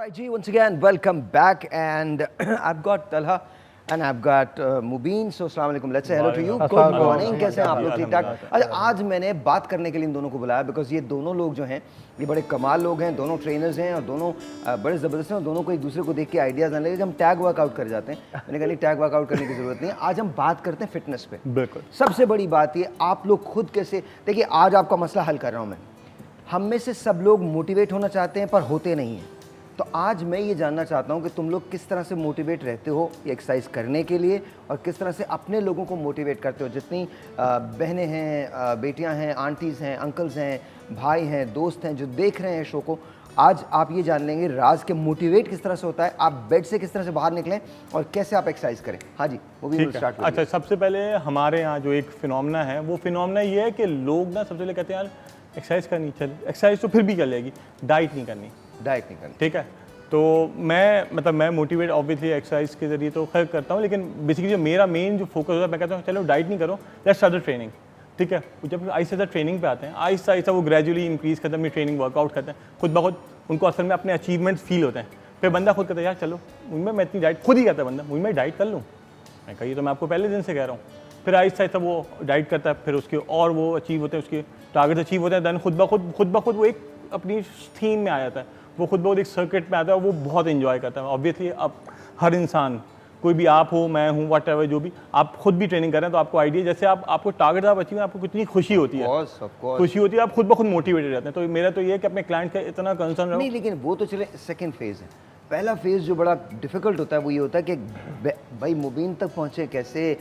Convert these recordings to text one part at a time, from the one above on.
right, G, once again, welcome back. And I've got Talha and I've got Mubin. So, assalamu alaikum. Let's say hello to you. Good morning. कैसे हैं आप लोग? ठीक ठाक? अच्छा, आज मैंने बात करने के लिए इन दोनों को बुलाया बिकॉज ये दोनों लोग जो हैं ये बड़े कमाल लोग हैं, दोनों ट्रेनर्स हैं और दोनों बड़े ज़बरदस्त हैं और दोनों को एक दूसरे को देख के आइडियाज़ आने लगे कि हम टैग वर्कआउट कर जाते हैं। मैंने कहा नहीं, टैग वर्कआउट करने की ज़रूरत नहीं है। आज हम बात करते हैं फिटनेस पे। बिल्कुल। सबसे बड़ी बात ये, आप लोग खुद कैसे, देखिए आज आपका मसला हल कर रहा हूँ मैं। हम में से सब लोग मोटिवेट होना चाहते हैं पर होते नहीं हैं। तो आज मैं ये जानना चाहता हूँ कि तुम लोग किस तरह से मोटिवेट रहते हो ये एक्सरसाइज करने के लिए और किस तरह से अपने लोगों को मोटिवेट करते हो। जितनी बहनें हैं, बेटियाँ हैं, आंटीज़ हैं, अंकल्स हैं, भाई हैं, दोस्त हैं जो देख रहे हैं शो को, आज आप ये जान लेंगे राज के मोटिवेट किस तरह से होता है, आप बेड से किस तरह से बाहर निकलें और कैसे आप एक्सरसाइज करें। हाँ जी, वो भी स्टार्ट। अच्छा, सबसे पहले हमारे यहाँ जो एक फिनोमेना है वो फिनोमेना ये है कि लोग ना सबसे पहले कहते हैं यार एक्सरसाइज करनी, चल एक्सरसाइज तो फिर भी चलेगी, डाइट नहीं करनी। ठीक है, तो मैं मोटिवेट ऑब्वियसली एक्सरसाइज के जरिए तो खैर करता हूँ, लेकिन बेसिकली जो मेरा मेन जो फोकस होता है, मैं कहता हूँ चलो डाइट नहीं करो, लेट्स स्टार्ट द ट्रेनिंग। ठीक है, जब आहिस्ता आहिस्ता ट्रेनिंग पे आते हैं, आहिस्ता आहिस्ता वो ग्रेजुअली इंक्रीज़ करते हैं अपनी ट्रेनिंग, वर्कआउट करते हैं, खुद ब खुद उनको असल में अपने अचीवमेंट्स फील होते हैं। फिर बंदा खुद कहता है यार चलो मुझमें मैं इतनी डाइट, खुद ही कहता है बंदा मुझमें डाइट कर लूँ। मैं कही तो मैं आपको पहले दिन से कह रहा हूँ। फिर आहिस्ता आहिस्ता वो डाइट करता है, फिर उसके और वो अचीव होते हैं, उसके टारगेट अचीव होते हैं, दैन खुद ब खुद वो एक अपनी थीम में आ जाता है, वो खुद ब खुद एक सर्किट में आता है, वो बहुत इन्जॉय करता है। ऑब्वियसली अब हर इंसान, कोई भी आप हो, मैं हूँ, वट एवर, जो भी आप खुद भी ट्रेनिंग कर रहे हैं तो आपको आइडिया, जैसे आपको टारगेट आप अचीव, आपको कितनी खुशी होती है, खुशी होती है, आप खुद ब खुद मोटिवेटेड रहते हैं। तो मेरा तो ये है कि अपने क्लाइंट का इतना कंसर्न रहो। नहीं, लेकिन वो तो चले सेकंड फेज है। पहला फेज जो बड़ा डिफिकल्ट होता है वो ये होता है कि भाई मुबीन तक पहुँचे कैसे,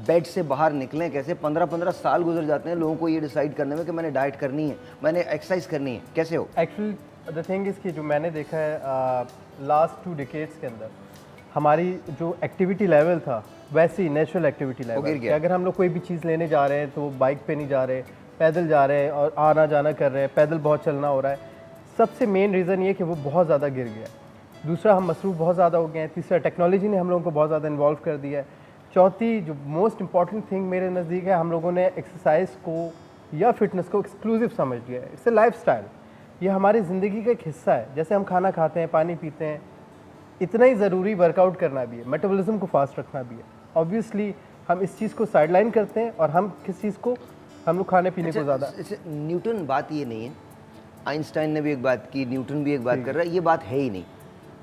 बेड से बाहर निकलें कैसे। 15-15 साल गुजर जाते हैं लोगों को ये डिसाइड करने में कि मैंने डाइट करनी है, मैंने एक्सरसाइज करनी है। कैसे हो? एक्चुअली द थिंग इज़ कि जो मैंने देखा है लास्ट 2 डिकेड्स के अंदर, हमारी जो एक्टिविटी लेवल था वैसे ही नेचुरल एक्टिविटी लेवल कि अगर हम लोग कोई भी चीज़ लेने जा रहे हैं तो बाइक पे नहीं जा रहे, पैदल जा रहे हैं और आना जाना कर रहे हैं, पैदल बहुत चलना हो रहा है। सबसे मेन रीज़न ये कि वो बहुत ज़्यादा गिर गया। दूसरा, हम मसरूफ़ बहुत ज़्यादा हो गए हैं। तीसरा, टेक्नोलॉजी ने हम लोगों को बहुत ज़्यादा इन्वॉल्व कर दिया है। चौथी, जो मोस्ट इंपॉर्टेंट थिंग मेरे नज़दीक है, हम लोगों ने एक्सरसाइज को या फिटनेस को एक्सक्लूसिव समझ लिया है। इट्स ए लाइफस्टाइल, ये हमारी ज़िंदगी का एक हिस्सा है। जैसे हम खाना खाते हैं, पानी पीते हैं, इतना ही ज़रूरी वर्कआउट करना भी है, मेटाबॉलिज्म को फास्ट रखना भी है। ऑब्वियसली हम इस चीज़ को साइडलाइन करते हैं और हम किस चीज़ को, हम लोग खाने पीने को ज़्यादा। न्यूटन बात ये नहीं है, आइंस्टाइन ने भी एक बात की, न्यूटन भी एक बात कर रहा है, ये बात है ही नहीं।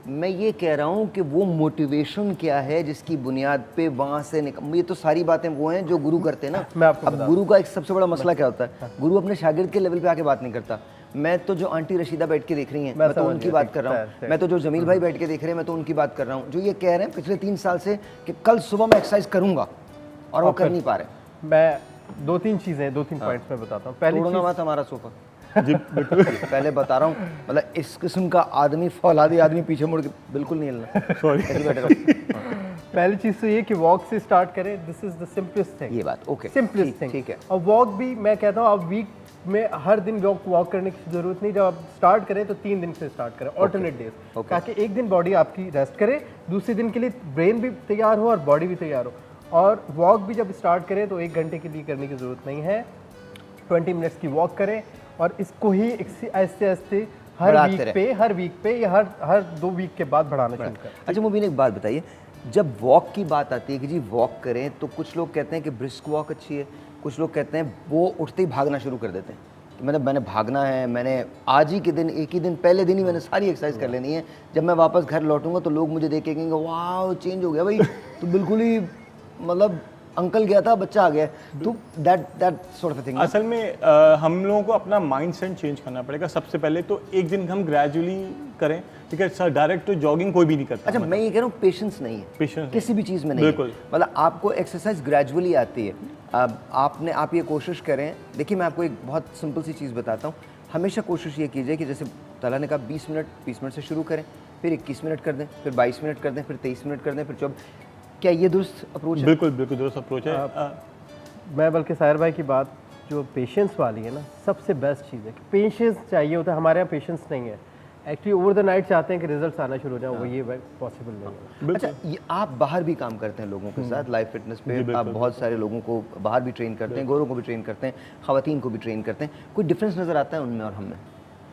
मैं ये कह रहा हूँ कि वो मोटिवेशन क्या है जिसकी बुनियाद पे वहाँ से ये तो सारी बातें वो हैं जो गुरु करते हैं ना। अब गुरु का एक सबसे बड़ा मसला क्या होता है, गुरु अपने शागिर्द के लेवल पे आके बात नहीं करता। मैं तो जो आंटी रशीदा बैठ के देख रही हैं मैं तो उनकी बात कर रहा हूँ, मैं तो जो जमील भाई बैठ के देख रहे हैं मैं तो उनकी बात कर रहा हूँ, जो ये कह रहे हैं पिछले 3 साल से कि कल सुबह मैं एक्सरसाइज करूँगा और वो कर नहीं पा रहे। मैं 2-3 चीज़ें, 2-3 पॉइंट्स में बताता हूँ। पहले तोड़ना मत हमारा सोफा जी, बिल्कुल पहले बता रहा हूँ, मतलब इस किस्म का आदमी, फौलादी आदमी पीछे मुड़ के बिल्कुल नहीं हिलना। सॉरी। पहली चीज़ तो ये कि वॉक से स्टार्ट करें, this is the simplest thing. ये बात ओके, सिंपलेस्ट थिंग, ठीक है। और वॉक भी मैं कहता हूँ आप वीक में हर दिन वॉक करने की ज़रूरत नहीं। जब आप स्टार्ट करें तो 3 दिन से स्टार्ट करें, ऑल्टरनेट डेज, ताकि एक दिन बॉडी आपकी रेस्ट करे, दूसरे दिन के लिए ब्रेन भी तैयार हो और बॉडी भी तैयार हो। और वॉक भी जब स्टार्ट करें तो 1 घंटे के लिए करने की ज़रूरत नहीं है, 20 मिनट्स की वॉक करें और इसको ही आहिस्ते आहिस्ते हर वीक पे या हर 2 वीक के बाद बढ़ाना शुरू करें। अच्छा मुबीन, एक बात बताइए, जब वॉक की बात आती है कि जी वॉक करें, तो कुछ लोग कहते हैं कि ब्रिस्क वॉक अच्छी है, कुछ लोग कहते हैं वो उठते ही भागना शुरू कर देते हैं कि मतलब मैंने भागना है, मैंने आज ही के दिन, एक ही दिन, पहले दिन ही मैंने सारी एक्सरसाइज कर लेनी है, जब मैं वापस घर लौटूंगा तो लोग मुझे देखेंगे वाह चेंज हो गया भाई, तो बिल्कुल ही मतलब अंकल गया था बच्चा आ गया। तो दैट सॉर्ट ऑफ थिंग। असल में हम लोगों को अपना माइंडसेट चेंज करना पड़ेगा सबसे पहले। तो एक दिन हम ग्रेजुअली करें, ठीक है सर, डायरेक्ट तो जॉगिंग कोई भी नहीं करता। अच्छा, मैं ये कह रहा हूँ पेशेंस नहीं है, पेशेंस किसी भी चीज़ में नहीं है, मतलब आपको एक्सरसाइज ग्रेजुअली आती है। आप ये कोशिश करें, देखिए मैं आपको एक बहुत सिंपल सी चीज़ बताता हूँ। हमेशा कोशिश ये कीजिए कि जैसे तला ने कहा 20 मिनट से शुरू करें, फिर 21 मिनट कर दें, फिर 22 मिनट कर दें, फिर 23 मिनट कर दें, फिर 24। क्या ये दुरुस्त अप्रोच है? बिल्कुल बिल्कुल दुरुस्त अप्रोच है। मैं बल्कि साहिर भाई की बात जो पेशेंस वाली है ना, सबसे बेस्ट चीज़ है कि पेशेंस चाहिए होता है। हमारे यहाँ पेशेंस नहीं है, एक्चुअली ओवर द नाइट चाहते हैं कि रिजल्ट्स आना शुरू हो जाए, वो ये पॉसिबल नहीं है। अच्छा, ये आप बाहर भी काम करते हैं लोगों के साथ, लाइव फिटनेस पे आप बहुत सारे लोगों को बाहर भी ट्रेन करते हैं, गोरों को भी ट्रेन करते हैं, ख़वातीन को भी ट्रेन करते हैं, कोई डिफरेंस नज़र आता है उनमें और हम में?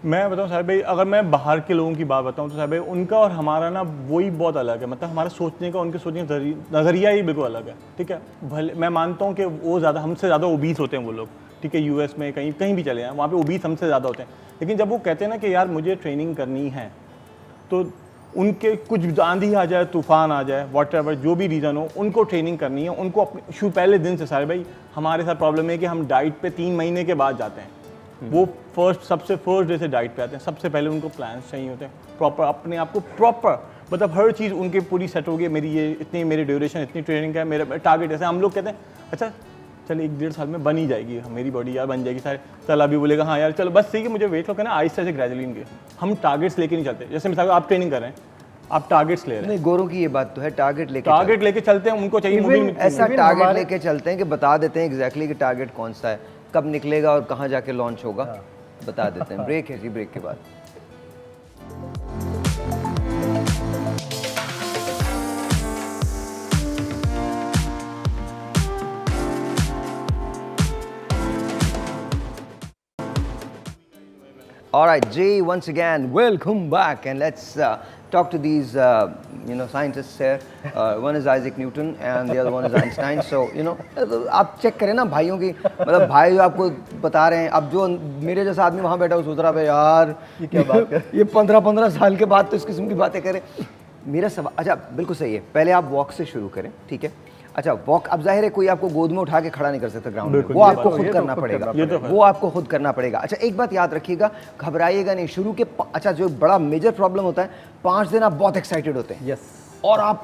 मैं बताऊं साहब भाई, अगर मैं बाहर के लोगों की बात बताऊं तो साहब भाई उनका और हमारा ना वही बहुत अलग है। मतलब हमारा सोचने का, उनके सोचने का नज़रिया ही बिल्कुल अलग है। ठीक है, भले मैं मानता हूं कि वो ज़्यादा हमसे ज़्यादा ओबीस होते हैं वो लोग। ठीक है, यूएस में कहीं कहीं भी चले जाएं, वहाँ पे ओबीस हमसे ज़्यादा होते हैं। लेकिन जब वो कहते हैं ना कि यार मुझे ट्रेनिंग करनी है, तो उनके कुछ आंधी आ जाए, तूफान आ जाए, व्हाटएवर जो भी रीज़न हो, उनको ट्रेनिंग करनी है। उनको अपने पहले दिन से सारे भाई, हमारे साथ प्रॉब्लम है कि हम डाइट पे 3 महीने के बाद जाते हैं। वो सबसे फर्स्ट डे से डाइट पे आते हैं। सबसे पहले उनको प्लान्स चाहिए होते हैं प्रॉपर, अपने आप को प्रॉपर, मतलब हर चीज़ उनकी पूरी सेट होगी। मेरी ये इतनी, मेरी ड्यूरेशन इतनी ट्रेनिंग है, मेरा टारगेट ऐसे। हम लोग कहते हैं अच्छा चल 1-1.5 साल में बन ही जाएगी मेरी बॉडी, यार बन जाएगी सारे। चल अभी बोलेगा हाँ यार चलो बस सही है, मुझे वेट लॉस करना है, आहिस्ता से ग्रेजुअली इनके। हम टारगेट्स लेके नहीं चलते। जैसे मिसाल आप ट्रेनिंग कर रहे हैं, आप टारगेट्स ले रहे हैं। नहीं, गोरों की ये बात तो है, टारगेट लेके चलते हैं। उनको चाहिए ऐसा टारगेट लेके चलते हैं कि बता देते हैं एग्जैक्टली कि टारगेट कौन सा है, कब निकलेगा और कहाँ जाके लॉन्च होगा, बता देते हैं। ब्रेक है जी, ब्रेक के बाद। All right, Jay, once again, welcome back, and let's talk to these, scientists here. One is Isaac Newton, and the other one is Einstein. So, आप चेक करें ना भाइयों की, मतलब भाई जो आपको बता रहे हैं, अब जो मेरे जैसा आदमी वहाँ बैठा हो सोच रहा है यार ये क्या बात कर, ये 15-15 साल के बाद तो इस किस्म की बातें करें। मेरा सवाल, अच्छा बिल्कुल सही है, पहले आप वॉक से शुरू करें, ठीक है। अच्छा वॉक, अब जाहिर है कोई आपको गोद में उठा के खड़ा नहीं कर सकता ग्राउंड में, वो आपको खुद करना पड़ेगा, वो आपको खुद करना पड़ेगा। अच्छा एक बात याद रखिएगा, घबराइएगा नहीं शुरू के। अच्छा जो बड़ा मेजर प्रॉब्लम होता है, 5 दिन आप बहुत एक्साइटेड होते हैं, और आप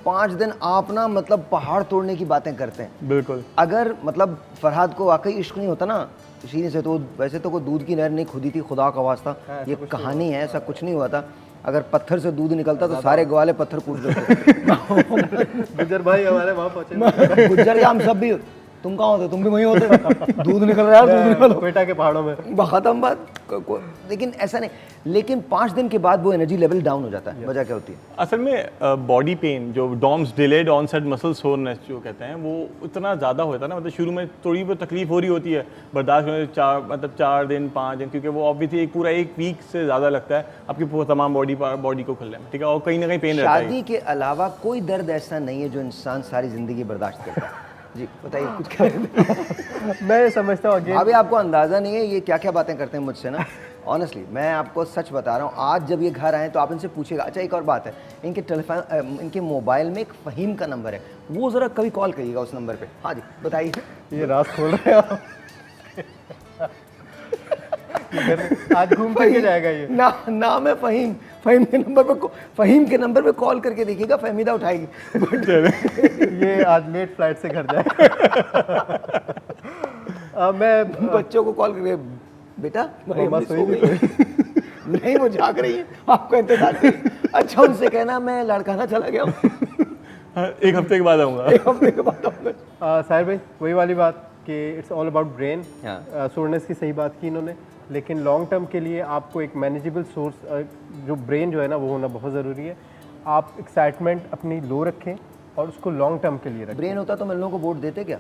5 दिन आप ना मतलब पहाड़ तोड़ने की बातें करते हैं। बिल्कुल। अगर मतलब फरहाद को वाकई इश्क नहीं होता ना शीनी से, तो वैसे तो कोई दूध की नहर नहीं खुदी थी, खुदा का वास्ता, ये कहानी है, ऐसा कुछ नहीं हुआ था। अगर पत्थर से दूध निकलता तो सारे ग्वाले पत्थर कूट देते। गुज्जर भाई हमारे वहाँ पहुँचे। गुज्जर क्या, हम सब भी, तुम कहाँ होते, तुम भी वहीं होते। दूध निकल रहा है, दूध निकल कोयटा के पहाड़ों में, खत्म बात। लेकिन ऐसा नहीं, लेकिन 5 दिन के बाद वो एनर्जी लेवल डाउन हो जाता है। वजह क्या होती है? असल में बॉडी पेन, जो DOMS delayed onset muscle soreness जो कहते हैं, वो इतना ज़्यादा होता है ना, मतलब शुरू में थोड़ी बहुत तकलीफ हो रही होती है, बर्दाश्त करने 4 दिन 5 दिन, क्योंकि वो ऑब्वियसली एक पूरा 1 वीक से ज़्यादा लगता है आपकी तमाम बॉडी को खुलने में। ठीक है, और कहीं ना कहीं पेन रहता है। शादी के अलावा कोई दर्द ऐसा नहीं है जो इंसान सारी ज़िंदगी बर्दाश्त करता है। जी बताइए कुछ करें। मैं समझता हूँ अभी आपको अंदाज़ा नहीं है ये क्या क्या बातें करते हैं मुझसे ना। ऑनेस्टली मैं आपको सच बता रहा हूँ, आज जब ये घर आए तो आप इनसे पूछेगा। अच्छा एक और बात है, इनके टेलीफोन, इनके मोबाइल में एक फ़हीम का नंबर है, वो ज़रा कभी कॉल करिएगा उस नंबर पे। हाँ जी बताइए। ये रात खोल रहे हैं आप। आज घूम करके जाएगा ये। नाम है फ़हीम, फ़हीम के नंबर पे कॉल करके देखिएगा, फ़हमीदा उठाएगी। ये आज लेट फ्लाइट से घर जाएगा। मैं बच्चों को कॉल करके, बेटा नहीं वो जाग रही है, आपको इंतजार करिए। अच्छा उनसे कहना मैं लड़काना चला गया हूँ। 1 हफ्ते के बाद आऊँगा। 1 हफ्ते के बाद आऊँगा। साहिर भाई वही वाली बात कि it's all about brain. Soreness की सही बात की इन्होंने, लेकिन लॉन्ग टर्म के लिए आपको एक मैनेजेबल सोर्स, जो ब्रेन जो है ना वो होना बहुत ज़रूरी है। आप एक्साइटमेंट अपनी लो रखें और उसको लॉन्ग टर्म के लिए रखें। ब्रेन होता तो मैं लोगों को वोट देते क्या?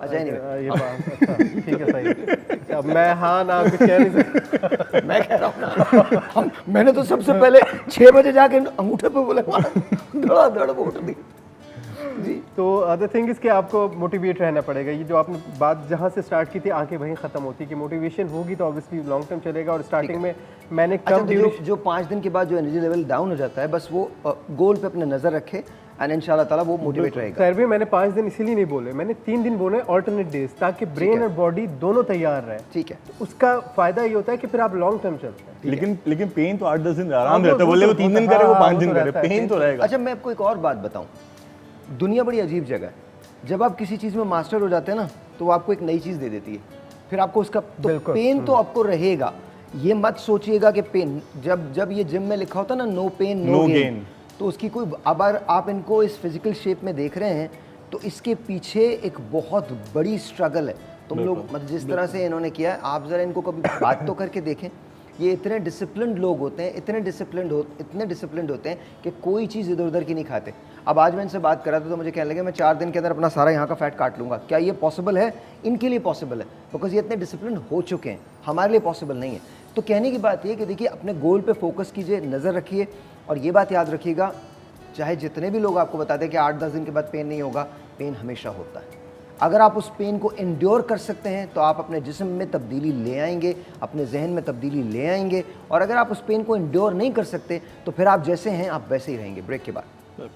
अच्छा ये बात अच्छा ठीक है सही। अब मैं हाँ ना कुछ कह नहीं सकता। मैं कह रहा हूँ ना, मैंने तो सबसे पहले 6 बजे जाके अंगूठे पे बोले धड़ वोट दी जी। तो अदर थिंग इज़ कि आपको मोटिवेट रहना पड़ेगा। ये जो आपने बात जहाँ से स्टार्ट की थी आके वहीं ख़त्म होती है कि मोटिवेशन होगी तो ऑब्वियसली लॉन्ग टर्म चलेगा। और स्टार्टिंग में मैंने कम जो 5 दिन के बाद जो एनर्जी लेवल डाउन हो जाता है, बस वो गोल पे अपने नज़र रखे एंड इंशाल्लाह ताला वो मोटिवेट रहेगा। सर भी मैंने 5 दिन इसीलिए नहीं बोले, मैंने 3 दिन बोले ऑल्टरनेट डेज, ताकि ब्रेन और बॉडी दोनों तैयार रहे। ठीक है, तो उसका फायदा ये होता है कि फिर आप लॉन्ग टर्म चलते हैं। लेकिन पेन तो 8-10 दिन आराम रहता है। बोले वो 3 दिन करे, वो 5 दिन करे, पेन तो रहेगा। अच्छा मैं आपको एक और बात बताऊं, दुनिया बड़ी अजीब जगह है। जब आप किसी चीज़ में मास्टर हो जाते हैं ना, तो वो आपको एक नई चीज़ दे देती है, फिर आपको उसका तो पेन तो आपको रहेगा। ये मत सोचिएगा कि पेन, जब ये जिम में लिखा होता है ना नो पेन नो गेन, तो उसकी कोई, अब आप इनको इस फिजिकल शेप में देख रहे हैं तो इसके पीछे एक बहुत बड़ी स्ट्रगल है। तुम लोग मतलब जिस तरह से इन्होंने किया है, आप ज़रा इनको कभी बात तो करके देखें। ये इतने डिसिप्लिन्ड लोग होते हैं, इतने डिसिप्लिन्ड होते हैं कि कोई चीज़ इधर उधर की नहीं खाते। अब आज मैं इनसे बात कर रहा था तो मुझे कहने लगे मैं 4 दिन के अंदर अपना सारा यहाँ का फैट काट लूँगा। क्या ये पॉसिबल है? इनके लिए पॉसिबल है, बिकॉज ये इतने डिसिप्लिन हो चुके हैं। हमारे लिए पॉसिबल नहीं है। तो कहने की बात ये कि देखिए अपने गोल पे फोकस कीजिए, नज़र रखिए, और ये बात याद रखिएगा, चाहे जितने भी लोग आपको बताते हैं कि 8-10 दिन के बाद पेन नहीं होगा, पेन हमेशा होता है। अगर आप उस पेन को इंड्योर कर सकते हैं तो आप अपने जिस्म में तब्दीली ले आएंगे, अपने जहन में तब्दीली ले आएंगे, और अगर आप उस पेन को इंड्योर नहीं कर सकते तो फिर आप जैसे हैं आप वैसे ही रहेंगे। ब्रेक के बाद।